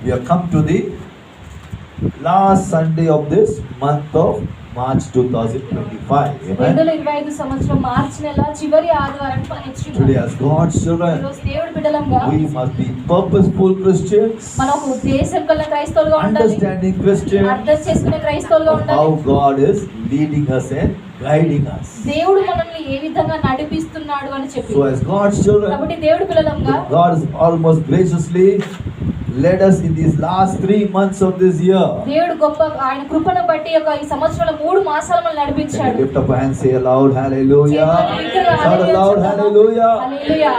We have come to the last Sunday of this month of March 2025. Amen. 2025 సంవత్సరం మార్చి నెల చివరి ఆదివారానికి మనం Today వచ్చున్నాం. as God's children, ఈరోజు దేవుడి బిడ్డలంగా we must be purposeful Christians, మనం ఒక ఉద్దేశం కలిగిన క్రైస్తవులుగా ఉండాలి. understanding Christians, అర్థం చేసుకునే క్రైస్తవులుగా of ఉండాలి. how God is leading us and guiding us. దేవుడు మనల్ని ఏ విధంగా నడిపిస్తున్నాడు అని చెప్పి. So as God's children, కాబట్టి దేవుడి పిల్లలంగా God is almost graciously led us in these last 3 months of this year. దేవుడు గొప్ప ఆయన కృపను బట్టి ఒక ఈ సంవత్సరంలో 3 మాసాలు మనల్ని నడిపించాడు. Lift up your hands, say aloud, hallelujah. చేతులు Shout aloud, hallelujah. Hallelujah.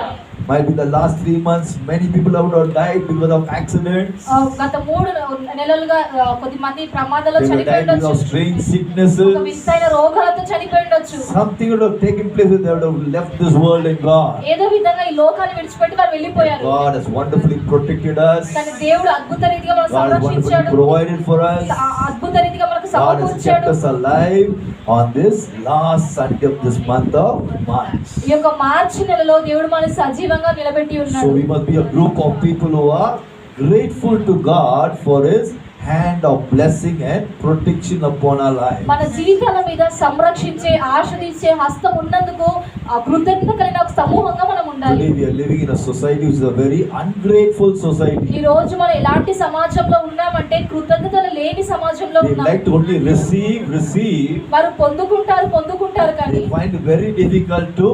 Might be the last 3 months, many people have died because of accidents. గత 3 నెలలుగా కొద్ది మంది ప్రమాదాల్లో They have died because చనిపోయిండొచ్చు. of strange sicknesses. ఒక వింతైన రోగాలతో చనిపోయిండొచ్చు. Something would have taken place when they would have left this world and gone. ఏదో విధంగా ఈ లోకాన్ని విడిచిపెట్టి వారు వెళ్ళిపోయారు. God has wonderfully protected us. కానీ దేవుడు అద్భుత రీతిగా మనకు God has wonderfully సంరక్షించాడు. provided for us. అద్భుత రీతిగా మనకు God has kept సమకూర్చాడు. us alive on this last Sunday of this month of March. ఈ యొక్క మార్చి నెలలో దేవుడు మనల్ని సజీవంగా నిలబెట్టి So ఉన్నాడు. we must be a group of people who are grateful to God for His hand of blessing and protection upon our lives. మన జీవితాల మీద సంరక్షించే ఆశీర్వదించే హస్తం ఉన్నందుకు ఆ కృతజ్ఞత కలిగిన ఒక సమూహంగా మనం ఉండాలి. Today we are living in a society which is a very ungrateful society. ఈ రోజు మనం ఎలాంటి సమాజంలో ఉన్నామంటే కృతజ్ఞతలు లేని సమాజంలో They ఉన్నాం. like to only receive. వారు పొందుకుంటారు కానీ They find it very difficult to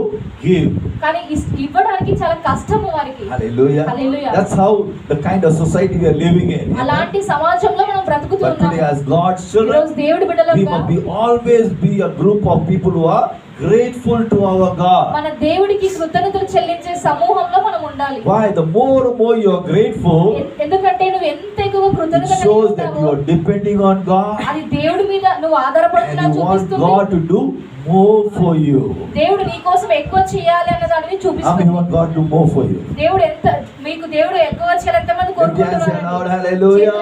give. కానీ ఇవ్వడానికి చాలా కష్టము వారికి. Hallelujah. Hallelujah. That's how the kind of society we are living in. అలాంటి సమాజంలో మనం But బ్రతుకుతున్నాం. today as God's ఈ children, రోజు దేవుడి we బిడ్డలంగా must be always be a group of people who are grateful to our God. మన దేవుడికి కృతజ్ఞతలు చెల్లించే సమూహంలో మనం ఉండాలి. Why? The more and more you are grateful, ఎందుకంటే నువ్వు ఎంత ఎక్కువ it కృతజ్ఞత కలిగి shows that you ఉంటావో are depending on God అది దేవుడి మీద నువ్వు and ఆధారపడుతున్నా you want చూపిస్తుంది. God to do more for you. దేవుడు నీ కోసం ఎక్కువ చేయాలి అన్న దానిని How many చూపిస్తుంది. want God to do more for you? దేవుడు దేవుడు ఎక్కువ చేయాలి ఎంతమంది Lift your hands and loud, hallelujah.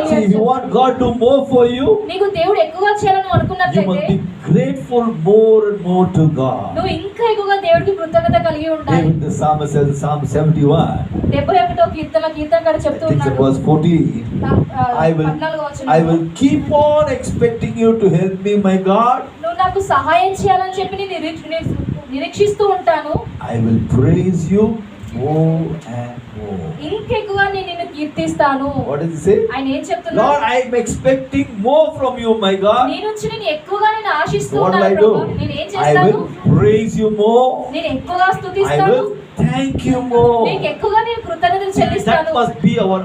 See, if you want God to do more for you, నీకు దేవుడు ఎక్కువ చేయాలని you must అనుకున్నట్లయితే be grateful more and more to God. నువ్వు ఇంకా ఎక్కువగా దేవుడికి కృతజ్ఞత కలిగి ఉండాలి. David the psalmist says in Psalm 71, 71వ కీర్తనకారుడు I చెప్తూ think it ఉన్నాడు. was 14, I 14వ వచనంలో, will keep on expecting you to help me, my God. నువ్వు నాకు సహాయం చేయాలని చెప్పి నేను నిరీక్షిస్తూ ఉంటాను. I will praise you more and more. ఇంకెక్కువగా నేను నిన్ను కీర్తిస్తాను. What does he say? ఆయన ఏం చెప్తున్నాడు? Lord, I am expecting more from you, my God. నీ నుంచి నేను ఎక్కువగా నేను ఆశిస్తూ What will ఉన్నాను I do? ప్రభువా. నేను ఏం I చేస్తాను? will praise you more. నేను ఎక్కువగా I స్తుతిస్తాను. will thank you more. నీకు ఎక్కువగా నేను కృతజ్ఞతలు That చెల్లిస్తాను. must be our